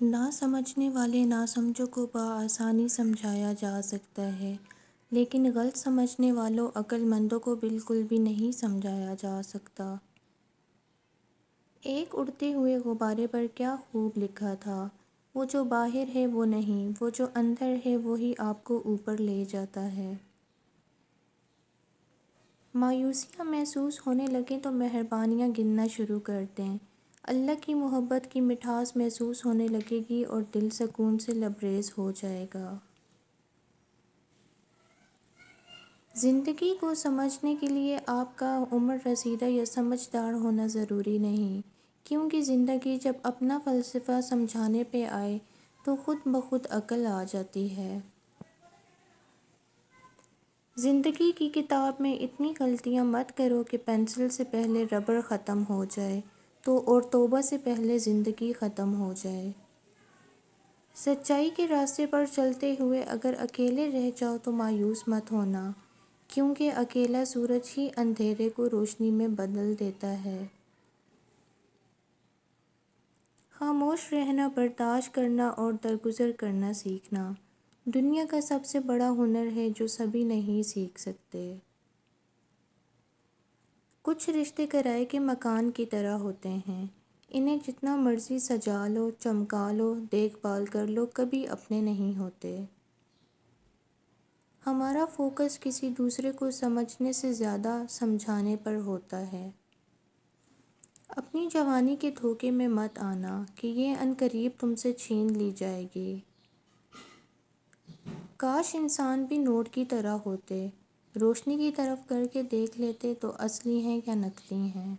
نہ سمجھنے والے ناسمجھوں کو بآسانی سمجھایا جا سکتا ہے، لیکن غلط سمجھنے والوں عقل مندوں کو بالکل بھی نہیں سمجھایا جا سکتا۔ ایک اڑتے ہوئے غبارے پر کیا خوب لکھا تھا، وہ جو باہر ہے وہ نہیں، وہ جو اندر ہے وہی آپ کو اوپر لے جاتا ہے۔ مایوسیاں محسوس ہونے لگیں تو مہربانیاں گننا شروع کر دیں۔ اللہ کی محبت کی مٹھاس محسوس ہونے لگے گی اور دل سکون سے لبریز ہو جائے گا۔ زندگی کو سمجھنے کے لیے آپ کا عمر رسیدہ یا سمجھدار ہونا ضروری نہیں، کیونکہ زندگی جب اپنا فلسفہ سمجھانے پہ آئے تو خود بخود عقل آ جاتی ہے۔ زندگی کی کتاب میں اتنی غلطیاں مت کرو کہ پنسل سے پہلے ربڑ ختم ہو جائے اور توبہ سے پہلے زندگی ختم ہو جائے۔ سچائی کے راستے پر چلتے ہوئے اگر اکیلے رہ جاؤ تو مایوس مت ہونا، کیونکہ اکیلا سورج ہی اندھیرے کو روشنی میں بدل دیتا ہے۔ خاموش رہنا، برداشت کرنا اور درگزر کرنا سیکھنا دنیا کا سب سے بڑا ہنر ہے جو سبھی نہیں سیکھ سکتے۔ کچھ رشتے کرائے کے مکان کی طرح ہوتے ہیں، انہیں جتنا مرضی سجا لو، چمکا لو، دیکھ بھال کر لو، کبھی اپنے نہیں ہوتے۔ ہمارا فوکس کسی دوسرے کو سمجھنے سے زیادہ سمجھانے پر ہوتا ہے۔ اپنی جوانی کے دھوکے میں مت آنا کہ یہ عنقریب تم سے چھین لی جائے گی۔ کاش انسان بھی نوٹ کی طرح ہوتے، روشنی کی طرف کر کے دیکھ لیتے تو اصلی ہیں یا نقلی ہیں۔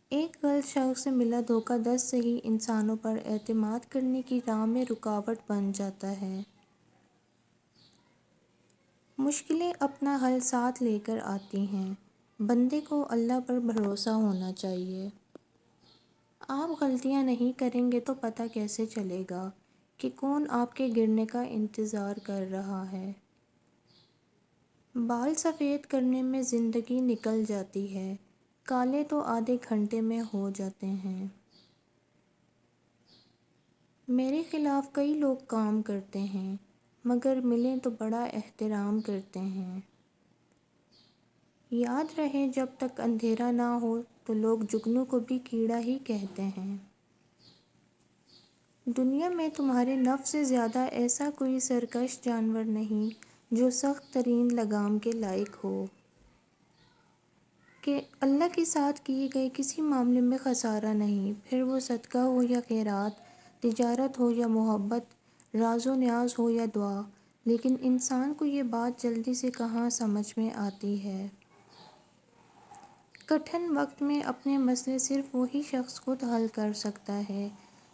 ایک غلط شخص سے ملا دھوکہ 10 صحیح انسانوں پر اعتماد کرنے کی راہ میں رکاوٹ بن جاتا ہے۔ مشکلیں اپنا حل ساتھ لے کر آتی ہیں، بندے کو اللہ پر بھروسہ ہونا چاہیے۔ آپ غلطیاں نہیں کریں گے تو پتہ کیسے چلے گا کہ کون آپ کے گرنے کا انتظار کر رہا ہے۔ بال سفید کرنے میں زندگی نکل جاتی ہے، کالے تو آدھے گھنٹے میں ہو جاتے ہیں۔ میرے خلاف کئی لوگ کام کرتے ہیں، مگر ملیں تو بڑا احترام کرتے ہیں۔ یاد رہے جب تک اندھیرا نہ ہو تو لوگ جگنو کو بھی کیڑا ہی کہتے ہیں۔ دنیا میں تمہارے نفس سے زیادہ ایسا کوئی سرکش جانور نہیں جو سخت ترین لگام کے لائق ہو۔ کہ اللہ کے ساتھ کیے گئے کسی معاملے میں خسارہ نہیں، پھر وہ صدقہ ہو یا خیرات، تجارت ہو یا محبت، راز و نیاز ہو یا دعا، لیکن انسان کو یہ بات جلدی سے کہاں سمجھ میں آتی ہے۔ کٹھن وقت میں اپنے مسئلے صرف وہی شخص خود حل کر سکتا ہے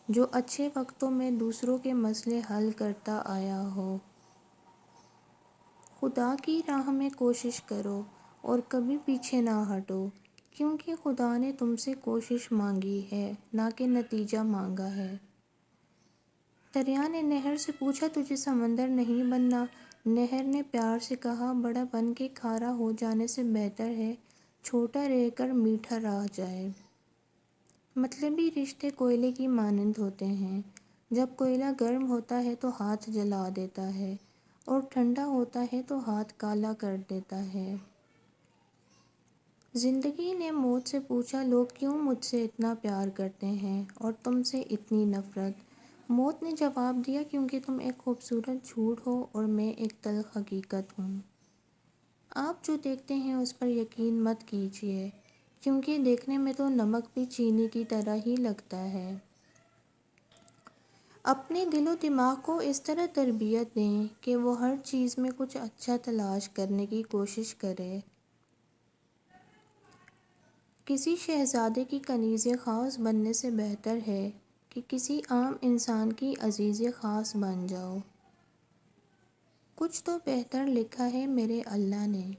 جو اچھے وقتوں میں دوسروں کے مسئلے حل کرتا آیا ہو۔ خدا کی راہ میں کوشش کرو اور کبھی پیچھے نہ ہٹو، کیونکہ خدا نے تم سے کوشش مانگی ہے، نہ کہ نتیجہ مانگا ہے۔ دریا نے نہر سے پوچھا تجھے سمندر نہیں بننا؟ نہر نے پیار سے کہا بڑا بن کے کھارا ہو جانے سے بہتر ہے چھوٹا رہ کر میٹھا رہ جائے۔ مطلبی رشتے کوئلے کی مانند ہوتے ہیں، جب کوئلہ گرم ہوتا ہے تو ہاتھ جلا دیتا ہے اور ٹھنڈا ہوتا ہے تو ہاتھ کالا کر دیتا ہے۔ زندگی نے موت سے پوچھا لوگ کیوں مجھ سے اتنا پیار کرتے ہیں اور تم سے اتنی نفرت؟ موت نے جواب دیا کیونکہ تم ایک خوبصورت جھوٹ ہو اور میں ایک تلخ حقیقت ہوں۔ آپ جو دیکھتے ہیں اس پر یقین مت کیجیے، کیونکہ دیکھنے میں تو نمک بھی چینی کی طرح ہی لگتا ہے۔ اپنے دل و دماغ کو اس طرح تربیت دیں کہ وہ ہر چیز میں کچھ اچھا تلاش کرنے کی کوشش کرے۔ کسی شہزادے کی کنیز خاص بننے سے بہتر ہے کہ کسی عام انسان کی عزیز خاص بن جاؤ۔ کچھ تو بہتر لکھا ہے میرے اللہ نے،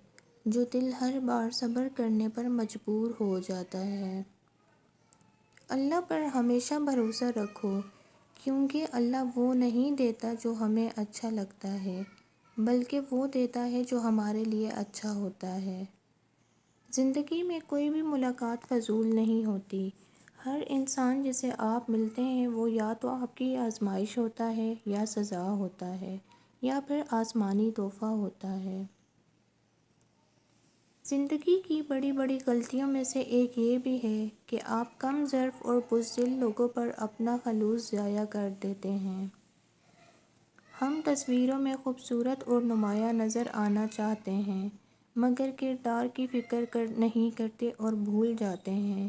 جو دل ہر بار صبر کرنے پر مجبور ہو جاتا ہے۔ اللہ پر ہمیشہ بھروسہ رکھو، کیونکہ اللہ وہ نہیں دیتا جو ہمیں اچھا لگتا ہے، بلکہ وہ دیتا ہے جو ہمارے لیے اچھا ہوتا ہے۔ زندگی میں کوئی بھی ملاقات فضول نہیں ہوتی، ہر انسان جسے آپ ملتے ہیں وہ یا تو آپ کی آزمائش ہوتا ہے یا سزا ہوتا ہے یا پھر آسمانی تحفہ ہوتا ہے۔ زندگی کی بڑی بڑی غلطیوں میں سے ایک یہ بھی ہے کہ آپ کم ظرف اور بزدل لوگوں پر اپنا خلوص ضائع کر دیتے ہیں۔ ہم تصویروں میں خوبصورت اور نمایاں نظر آنا چاہتے ہیں، مگر کردار کی فکر نہیں کرتے اور بھول جاتے ہیں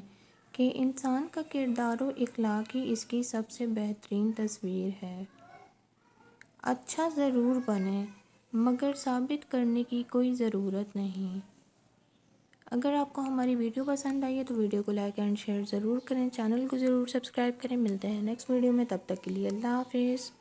کہ انسان کا کردار و اخلاق ہی اس کی سب سے بہترین تصویر ہے۔ اچھا ضرور بنیں، مگر ثابت کرنے کی کوئی ضرورت نہیں۔ اگر آپ کو ہماری ویڈیو پسند آئی ہے تو ویڈیو کو لائک اینڈ شیئر ضرور کریں، چینل کو ضرور سبسکرائب کریں۔ ملتے ہیں نیکسٹ ویڈیو میں، تب تک کے لیے اللہ حافظ۔